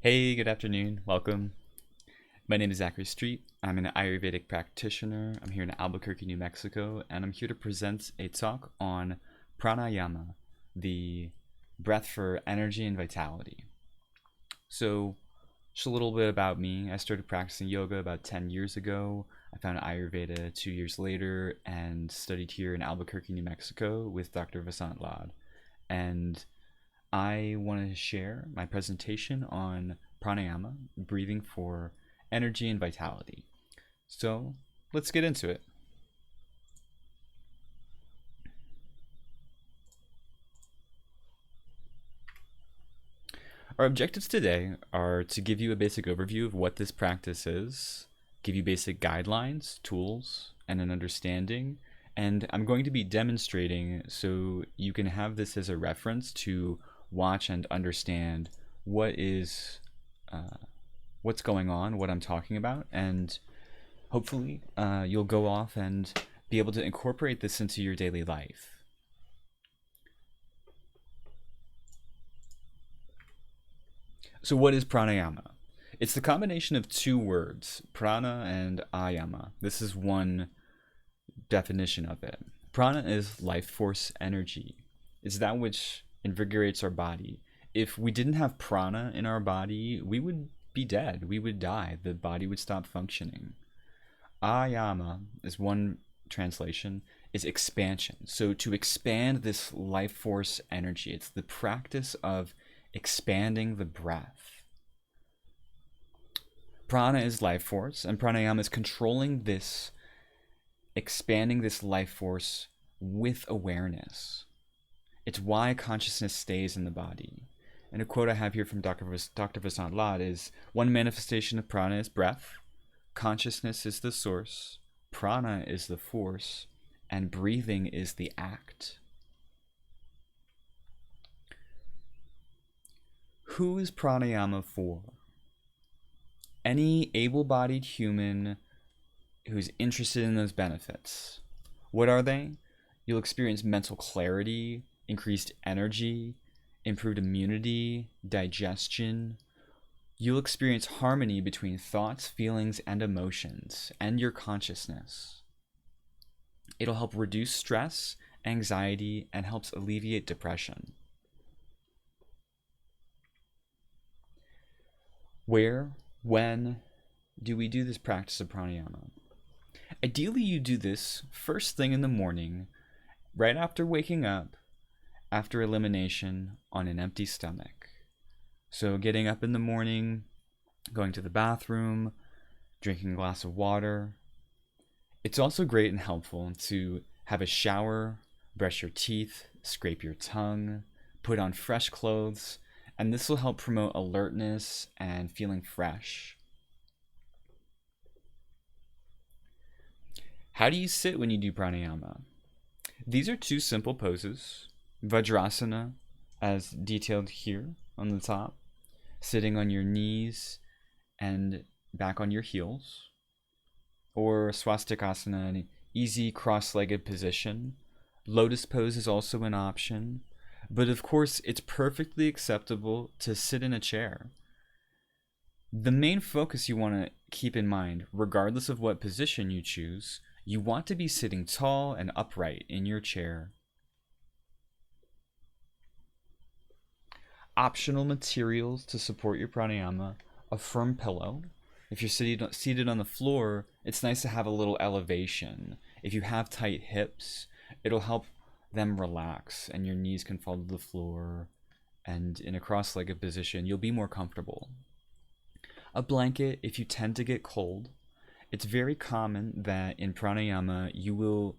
Hey, good afternoon. Welcome. My name is Zachary Street. I'm an Ayurvedic practitioner. I'm here in Albuquerque, New Mexico, and I'm here to present a talk on Pranayama, the breath for energy and vitality. So, just a little bit about me. I started practicing yoga about 10 years ago. I found Ayurveda 2 years later and studied here in Albuquerque, New Mexico with Dr. Vasant Lad. And I want to share my presentation on pranayama, breathing for energy and vitality. So let's get into it. Our objectives today are to give you a basic overview of what this practice is, give you basic guidelines, tools, and an understanding. And I'm going to be demonstrating so you can have this as a reference to watch and understand what is what's going on, what I'm talking about, and hopefully you'll go off and be able to incorporate this into your daily life. So what is pranayama? It's the combination of two words, prana and ayama. This is one definition of it. Prana is life force energy. It's that which invigorates our body. If we didn't have prana in our body, we would be dead. We would die. The body would stop functioning. Ayama is one translation, is expansion. So to expand this life force energy, it's the practice of expanding the breath. Prana is life force, and pranayama is controlling this, expanding this life force with awareness. It's why consciousness stays in the body. And a quote I have here from Dr. Vasant Lad is, one manifestation of prana is breath, consciousness is the source, prana is the force, and breathing is the act. Who is pranayama for? Any able-bodied human who's interested in those benefits. What are they? You'll experience mental clarity, increased energy, improved immunity, digestion. You'll experience harmony between thoughts, feelings, and emotions, and your consciousness. It'll help reduce stress, anxiety, and helps alleviate depression. Where, when do we do this practice of pranayama? Ideally, you do this first thing in the morning, right after waking up, after elimination, on an empty stomach. So getting up in the morning, going to the bathroom, drinking a glass of water. It's also great and helpful to have a shower, brush your teeth, scrape your tongue, put on fresh clothes, and this will help promote alertness and feeling fresh. How do you sit when you do pranayama? These are two simple poses. Vajrasana, as detailed here on the top, sitting on your knees and back on your heels. Or swastikasana, an easy cross-legged position. Lotus pose is also an option. But of course, it's perfectly acceptable to sit in a chair. The main focus you want to keep in mind, regardless of what position you choose, you want to be sitting tall and upright in your chair. Optional materials to support your pranayama, a firm pillow. If you're seated on the floor, it's nice to have a little elevation. If you have tight hips, it'll help them relax and your knees can fall to the floor, and in a cross-legged position, you'll be more comfortable. A blanket if you tend to get cold. It's very common that in pranayama you will,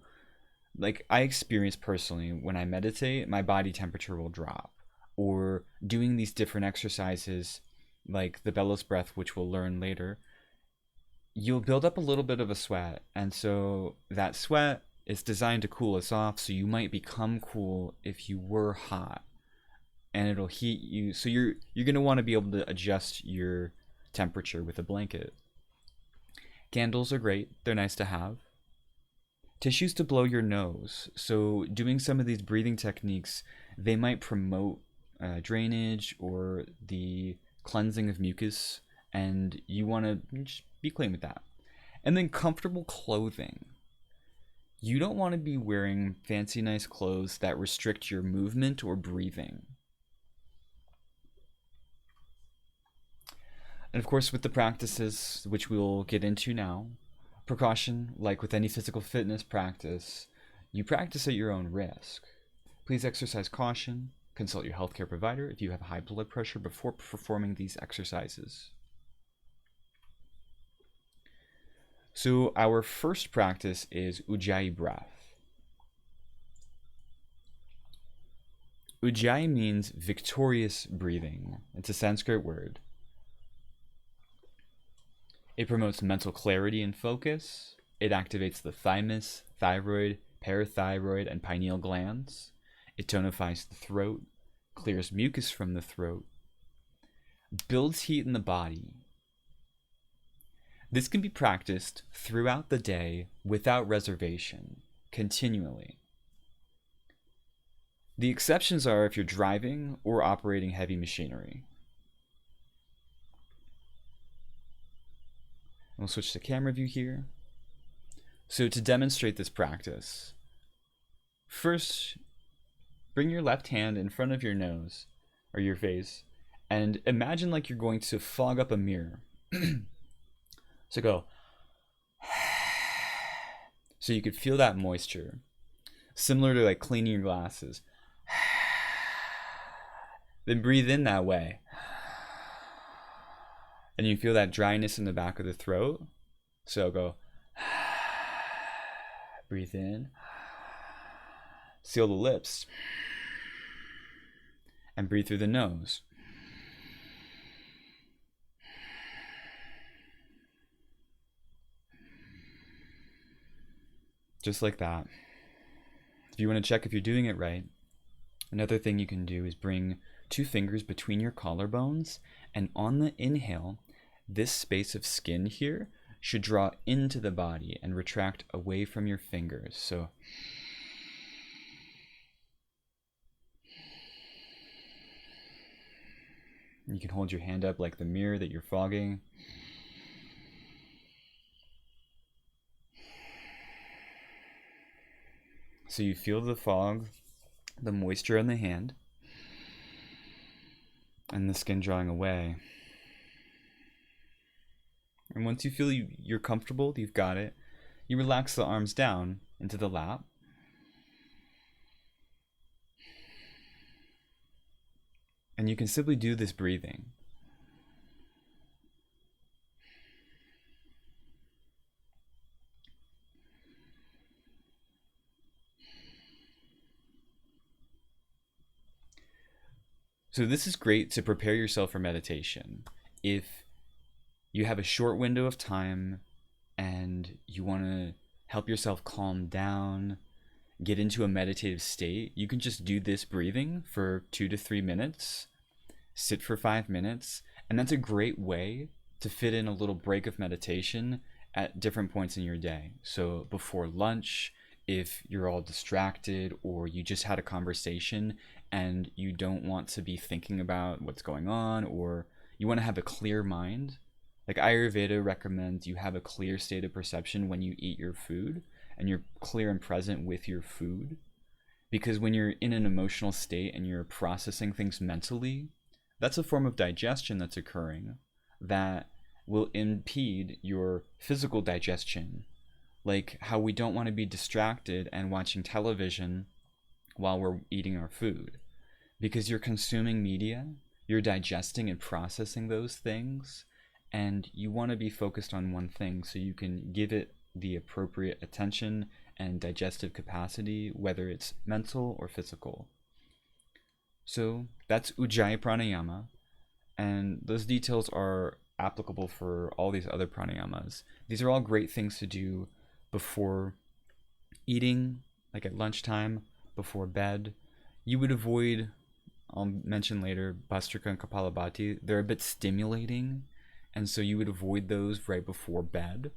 like I experience personally, when I meditate, my body temperature will drop. Or doing these different exercises like the Bellows breath, which we'll learn later, you'll build up a little bit of a sweat. And so that sweat is designed to cool us off, so you might become cool if you were hot. And it'll heat you, so you're going to want to be able to adjust your temperature with a blanket. Candles are great, they're nice to have. Tissues to blow your nose. So doing some of these breathing techniques, they might promote drainage or the cleansing of mucus, and you want to just be clean with that. And then comfortable clothing. You don't want to be wearing fancy, nice clothes that restrict your movement or breathing. And of course, with the practices, which we'll get into now, precaution, like with any physical fitness practice, you practice at your own risk. Please exercise caution. Consult your healthcare provider if you have high blood pressure before performing these exercises. So our first practice is Ujjayi breath. Ujjayi means victorious breathing. It's a Sanskrit word. It promotes mental clarity and focus. It activates the thymus, thyroid, parathyroid, and pineal glands. It tonifies the throat, clears mucus from the throat, builds heat in the body. This can be practiced throughout the day without reservation, continually. The exceptions are if you're driving or operating heavy machinery. We'll switch to camera view here. So to demonstrate this practice, first, bring your left hand in front of your nose, or your face, and imagine like you're going to fog up a mirror. So go. So you could feel that moisture, similar to like cleaning your glasses. Then breathe in that way. And you feel that dryness in the back of the throat. So go. Breathe in. Seal the lips. And breathe through the nose. Just like that. If you want to check if you're doing it right, another thing you can do is bring 2 fingers between your collarbones, and on the inhale, this space of skin here should draw into the body and retract away from your fingers. So you can hold your hand up like the mirror that you're fogging. So you feel the fog, the moisture on the hand, and the skin drawing away. And once you feel you're comfortable, you've got it, you relax the arms down into the lap. And you can simply do this breathing. So this is great to prepare yourself for meditation. If you have a short window of time and you want to help yourself calm down, get into a meditative state, you can just do this breathing for 2 to 3 minutes, sit for 5 minutes, and that's a great way to fit in a little break of meditation at different points in your day. So before lunch, if you're all distracted or you just had a conversation and you don't want to be thinking about what's going on, or you want to have a clear mind, like Ayurveda recommends you have a clear state of perception when you eat your food and you're clear and present with your food. Because when you're in an emotional state and you're processing things mentally, that's a form of digestion that's occurring that will impede your physical digestion. Like how we don't want to be distracted and watching television while we're eating our food. Because you're consuming media, you're digesting and processing those things, and you want to be focused on one thing so you can give it the appropriate attention and digestive capacity, whether it's mental or physical. So that's Ujjayi Pranayama, and those details are applicable for all these other pranayamas. These are all great things to do before eating, like at lunchtime, before bed. You would avoid, I'll mention later, Bhastrika and Kapalabhati. They're a bit stimulating, and so you would avoid those right before bed.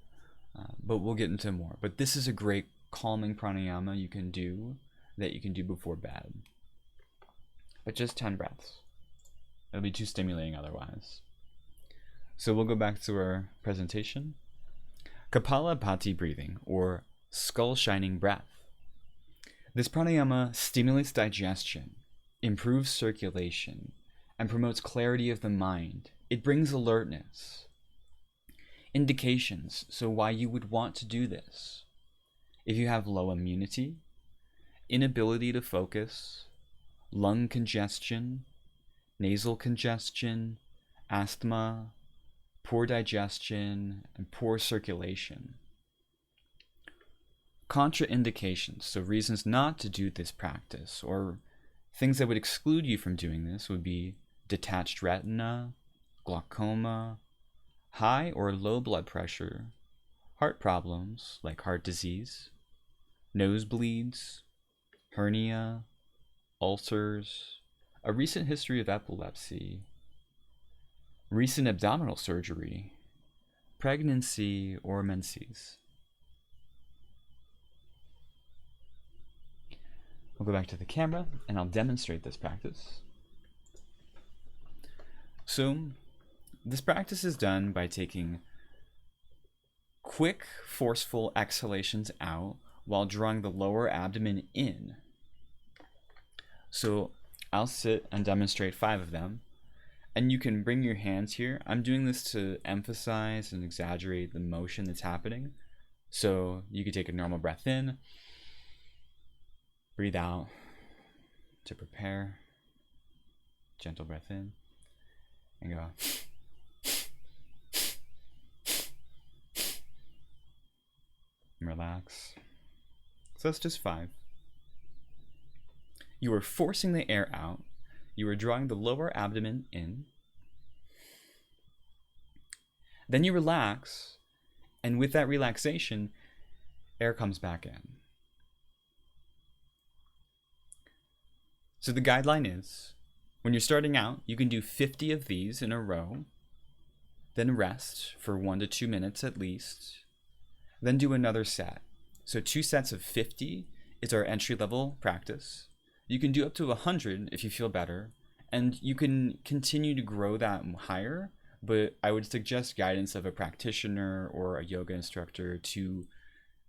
But we'll get into more. But this is a great calming pranayama you can do before bed. But just 10 breaths. It'll be too stimulating otherwise. So we'll go back to our presentation. Kapalabhati breathing, or skull shining breath. This pranayama stimulates digestion, improves circulation, and promotes clarity of the mind. It brings alertness. Indications, so why you would want to do this. If you have low immunity, inability to focus, lung congestion, nasal congestion, asthma, poor digestion, and poor circulation. Contraindications, so reasons not to do this practice, or things that would exclude you from doing this, would be detached retina, glaucoma, high or low blood pressure, heart problems like heart disease, nosebleeds, hernia, ulcers, a recent history of epilepsy, recent abdominal surgery, pregnancy, or menses. We'll go back to the camera and I'll demonstrate this practice. So, this practice is done by taking quick, forceful exhalations out while drawing the lower abdomen in. So, I'll sit and demonstrate 5 of them. And you can bring your hands here. I'm doing this to emphasize and exaggerate the motion that's happening. So, you could take a normal breath in, breathe out to prepare, gentle breath in, and go. And relax. So that's just 5. You are forcing the air out. You are drawing the lower abdomen in. Then you relax, and with that relaxation, air comes back in. So the guideline is, when you're starting out, you can do 50 of these in a row, then rest for 1 to 2 minutes at least, then do another set. So 2 sets of 50 is our entry-level practice. You can do up to 100 if you feel better, and you can continue to grow that higher, but I would suggest guidance of a practitioner or a yoga instructor to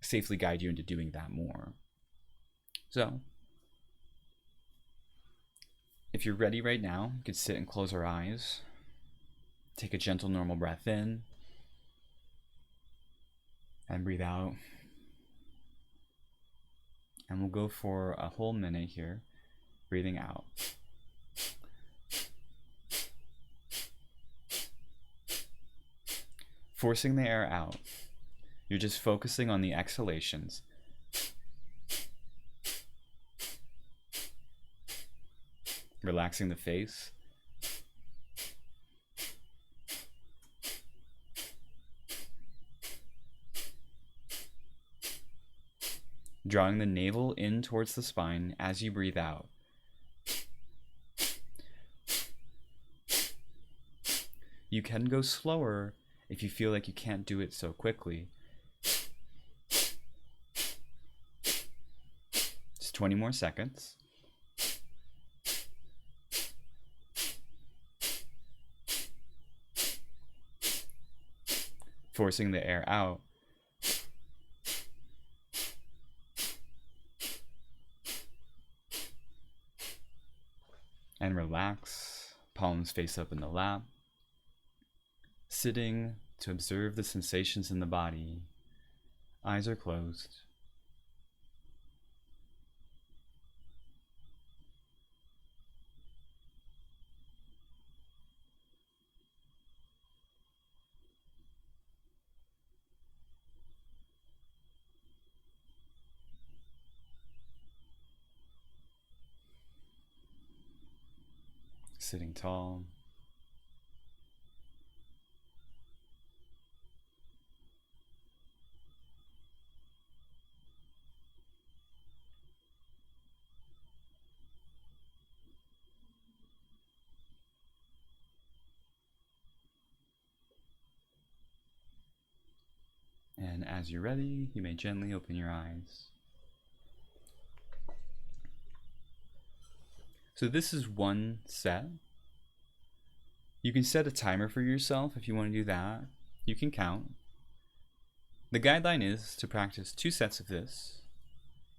safely guide you into doing that more. So, if you're ready right now, you can sit and close our eyes. Take a gentle, normal breath in. And breathe out. And we'll go for a whole minute here, breathing out. Forcing the air out. You're just focusing on the exhalations. Relaxing the face. Drawing the navel in towards the spine as you breathe out. You can go slower if you feel like you can't do it so quickly. Just 20 more seconds. Forcing the air out. And relax, palms face up in the lap. Sitting to observe the sensations in the body. Eyes are closed. Sitting tall. And as you're ready, you may gently open your eyes. So this is one set. You can set a timer for yourself if you want to do that. You can count. The guideline is to practice 2 sets of this,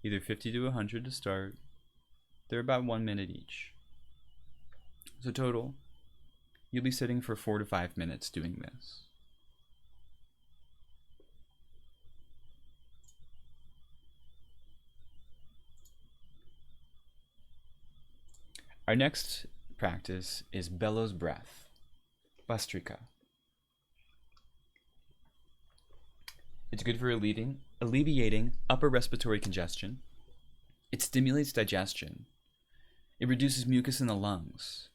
either 50 to 100 to start. They're about 1 minute each. So total, you'll be sitting for 4 to 5 minutes doing this. Our next practice is Bellows breath, Bhastrika. It's good for alleviating upper respiratory congestion. It stimulates digestion. It reduces mucus in the lungs.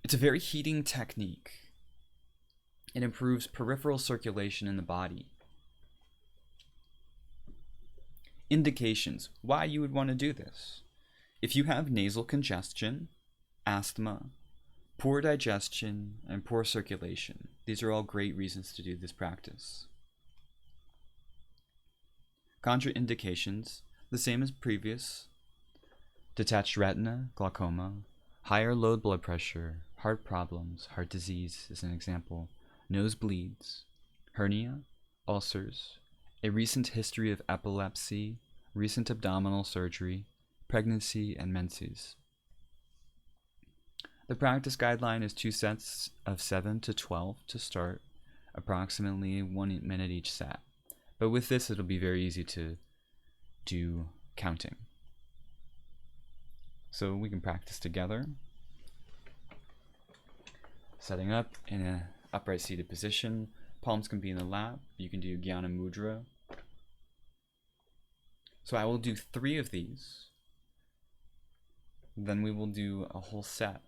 It's a very heating technique. It improves peripheral circulation in the body. Indications why you would want to do this. If you have nasal congestion, asthma, poor digestion, and poor circulation, these are all great reasons to do this practice. Contraindications, the same as previous. Detached retina, glaucoma, higher low blood pressure, heart problems, heart disease is an example, nosebleeds, hernia, ulcers, a recent history of epilepsy, recent abdominal surgery, pregnancy, and menses. The practice guideline is 2 sets of 7 to 12 to start, approximately 1 minute each set. But with this, it'll be very easy to do counting. So we can practice together. Setting up in an upright seated position. Palms can be in the lap. You can do Jnana Mudra. So I will do 3 of these. Then we will do a whole set.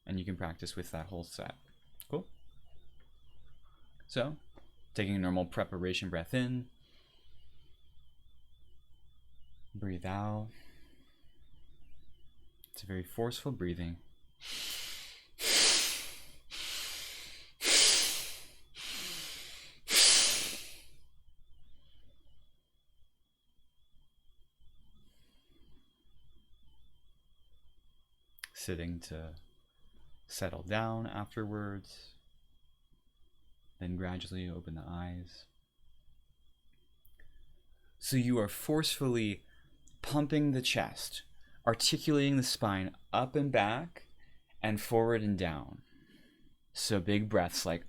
And you can practice with that whole set. Cool? So, taking a normal preparation breath in. Breathe out. It's a very forceful breathing. Sitting to settle down afterwards. Then gradually open the eyes. So you are forcefully pumping the chest, articulating the spine up and back and forward and down. So big breaths like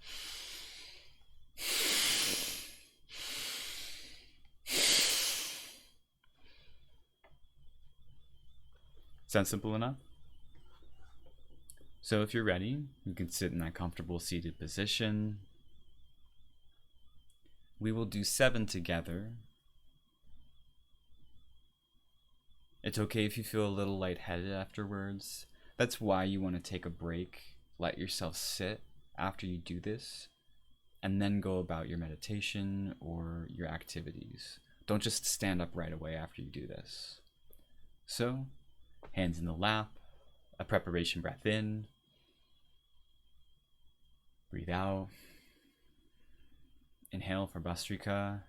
sound simple enough? So if you're ready, you can sit in that comfortable seated position. We will do 7 together. It's okay if you feel a little lightheaded afterwards. That's why you want to take a break. Let yourself sit after you do this, and then go about your meditation or your activities. Don't just stand up right away after you do this. So, hands in the lap, a preparation breath in. Breathe out. Inhale for Bhastrika.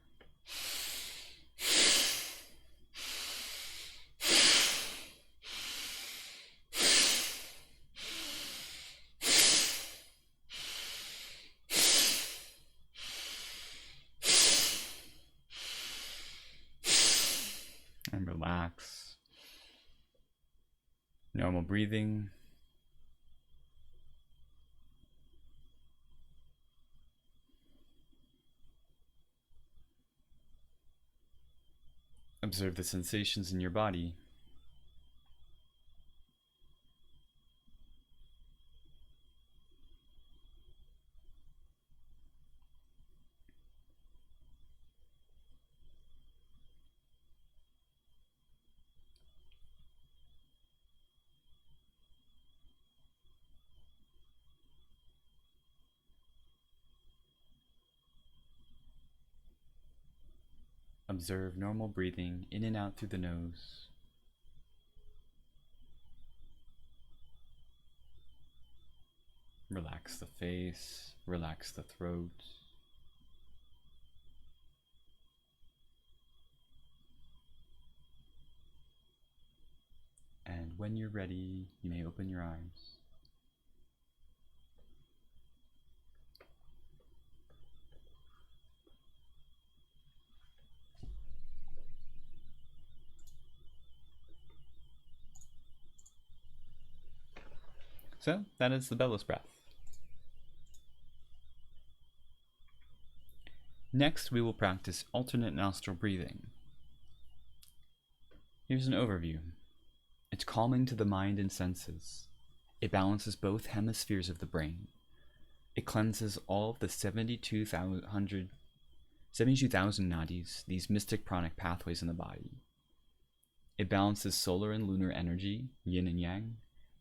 And relax. Normal breathing. Observe the sensations in your body. Observe normal breathing in and out through the nose. Relax the face, relax the throat. And when you're ready, you may open your eyes. So that is the Bellows breath. Next, we will practice alternate nostril breathing. Here's an overview. It's calming to the mind and senses. It balances both hemispheres of the brain. It cleanses all of the 72,000 nadis, these mystic pranic pathways in the body. It balances solar and lunar energy, yin and yang,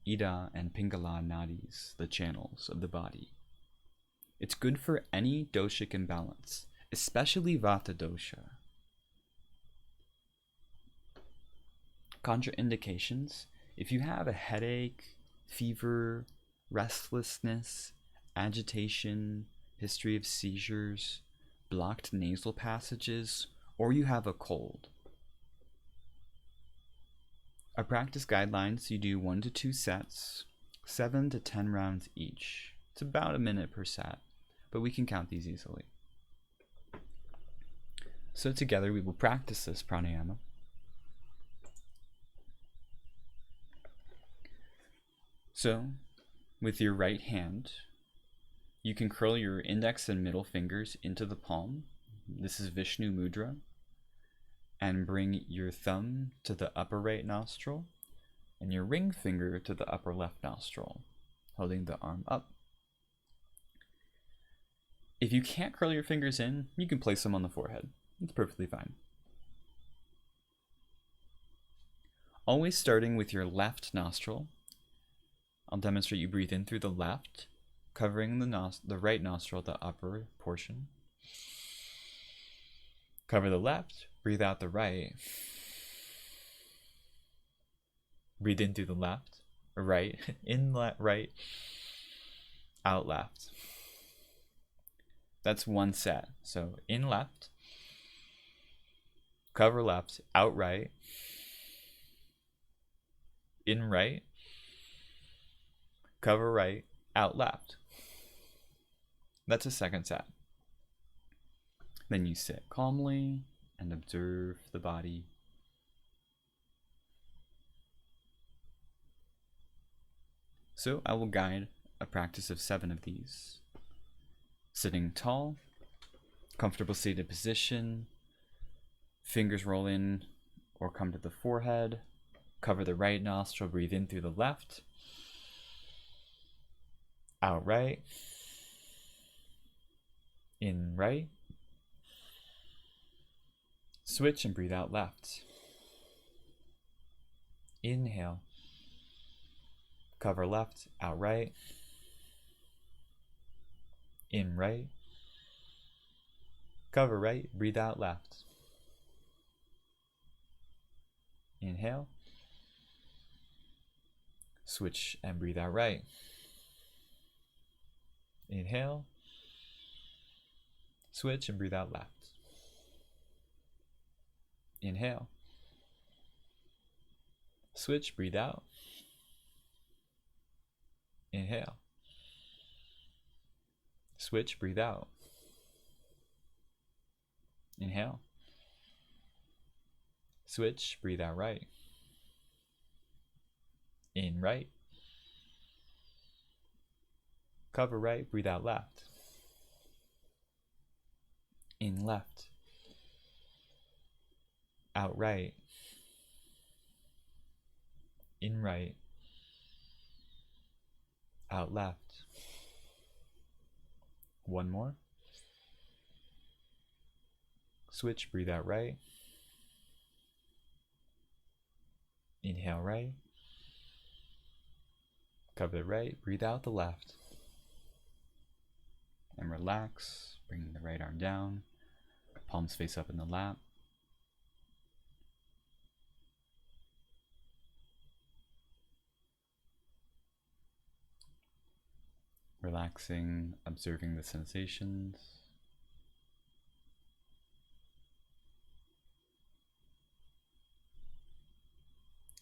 Ida and Pingala nadis, the channels of the body. It's good for any doshic imbalance, especially Vata dosha. Contraindications: if you have a headache, fever, restlessness, agitation, history of seizures, blocked nasal passages, or you have a cold. Our practice guidelines: you do 1 to 2 sets, 7 to 10 rounds each. It's about a minute per set, but we can count these easily. So together we will practice this pranayama. So, with your right hand, you can curl your index and middle fingers into the palm. This is Vishnu Mudra. And bring your thumb to the upper right nostril and your ring finger to the upper left nostril, holding the arm up. If you can't curl your fingers in, you can place them on the forehead. It's perfectly fine. Always starting with your left nostril. I'll demonstrate you breathe in through the left, covering the right nostril, the upper portion. Cover the left, breathe out the right. Breathe in through the left, right, in right, out left. That's one set. So in left, cover left, out right, in right, cover right, out left. That's a second set. Then you sit calmly and observe the body. So I will guide a practice of 7 of these. Sitting tall, comfortable seated position, fingers roll in or come to the forehead, cover the right nostril, breathe in through the left, out right, in right, switch and breathe out left. Inhale, cover left, out right, in right, cover right, breathe out left. Inhale, switch and breathe out right. Inhale, switch and breathe out left. Inhale, switch, breathe out. Inhale, switch, breathe out. Inhale, switch, breathe out right. In right, cover right, breathe out left. In left, out right, in right, out left. One more. Switch, breathe out right. Inhale right. Cover the right, breathe out the left. And relax, bringing the right arm down, palms face up in the lap. Relaxing, observing the sensations.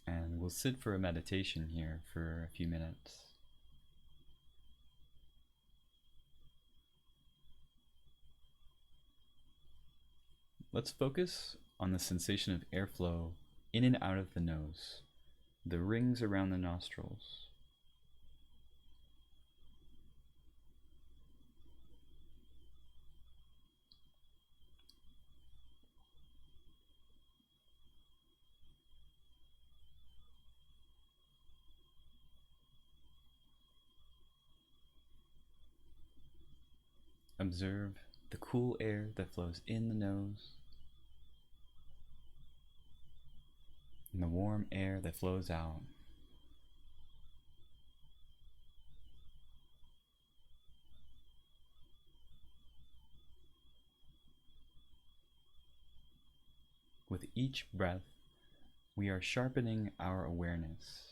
And we'll sit for a meditation here for a few minutes. Let's focus on the sensation of airflow in and out of the nose, the rings around the nostrils. Observe the cool air that flows in the nose and the warm air that flows out. With each breath, we are sharpening our awareness.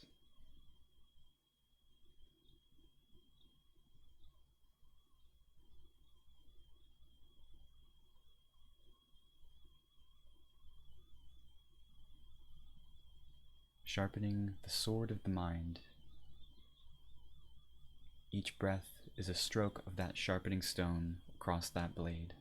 Sharpening the sword of the mind. Each breath is a stroke of that sharpening stone across that blade.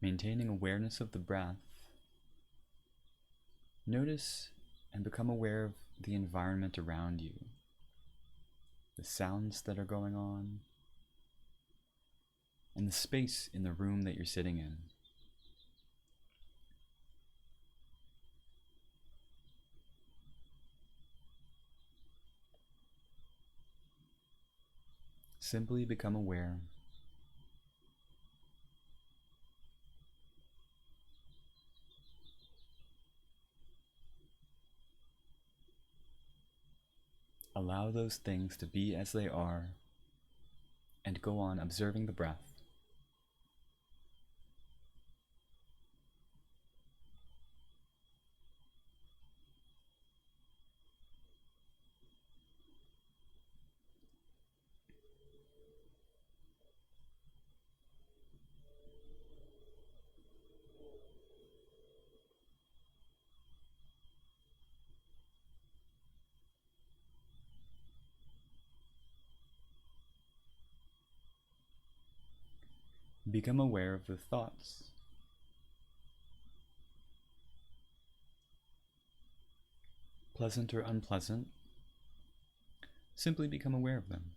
Maintaining awareness of the breath, notice and become aware of the environment around you, the sounds that are going on, and the space in the room that you're sitting in. Simply become aware. Allow those things to be as they are, and go on observing the breath. Become aware of the thoughts. Pleasant or unpleasant, simply become aware of them.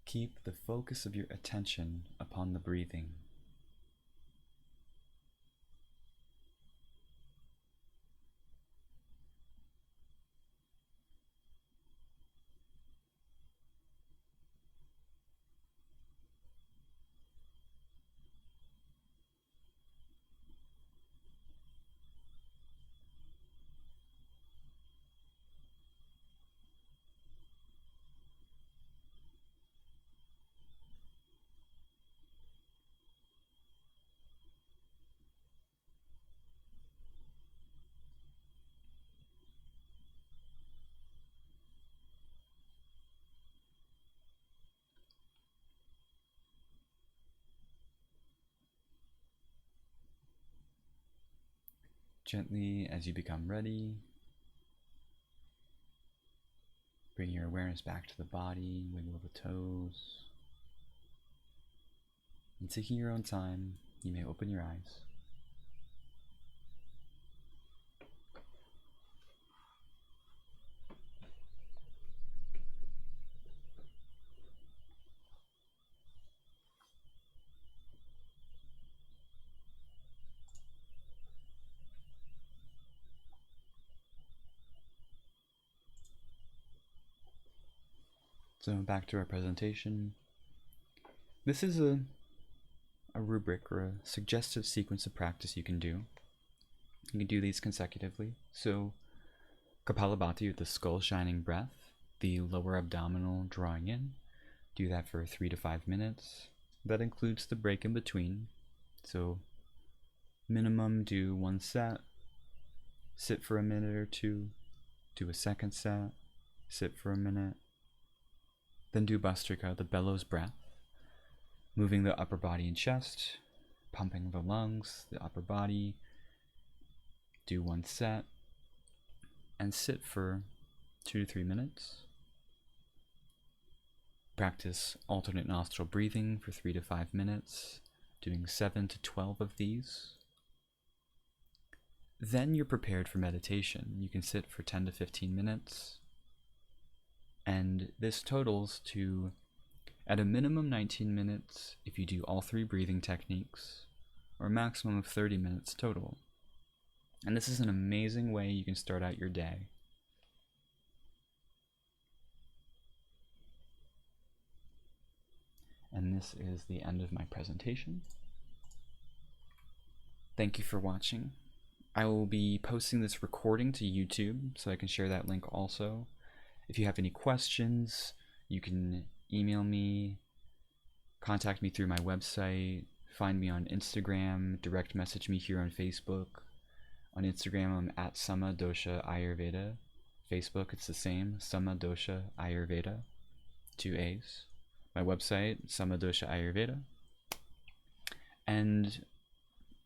Keep the focus of your attention upon the breathing. Gently, as you become ready, bring your awareness back to the body, wiggle the toes. And taking your own time, you may open your eyes. So back to our presentation. This is a rubric or a suggestive sequence of practice you can do. You can do these consecutively. So Kapalabhati, or the skull shining breath, the lower abdominal drawing in. Do that for 3 to 5 minutes. That includes the break in between. So minimum do 1 set, sit for a minute or two, do a second set, sit for a minute, then do Bhastrika, the bellows breath, moving the upper body and chest, pumping the lungs, the upper body. Do 1 set, and sit for 2 to 3 minutes. Practice alternate nostril breathing for 3 to 5 minutes, doing 7 to 12 of these. Then you're prepared for meditation. You can sit for 10 to 15 minutes, and this totals to, at a minimum, 19 minutes if you do all 3 breathing techniques, or a maximum of 30 minutes total. And this is an amazing way you can start out your day. And this is the end of my presentation. Thank you for watching. I will be posting this recording to YouTube, so I can share that link also. If you have any questions, you can email me, contact me through my website, find me on Instagram, direct message me here on Facebook. On Instagram, I'm at Sama Dosha Ayurveda. Facebook, it's the same, Sama Dosha Ayurveda, 2 A's. My website, Sama Dosha Ayurveda. And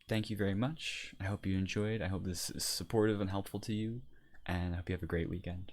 thank you very much. I hope you enjoyed. I hope this is supportive and helpful to you, and I hope you have a great weekend.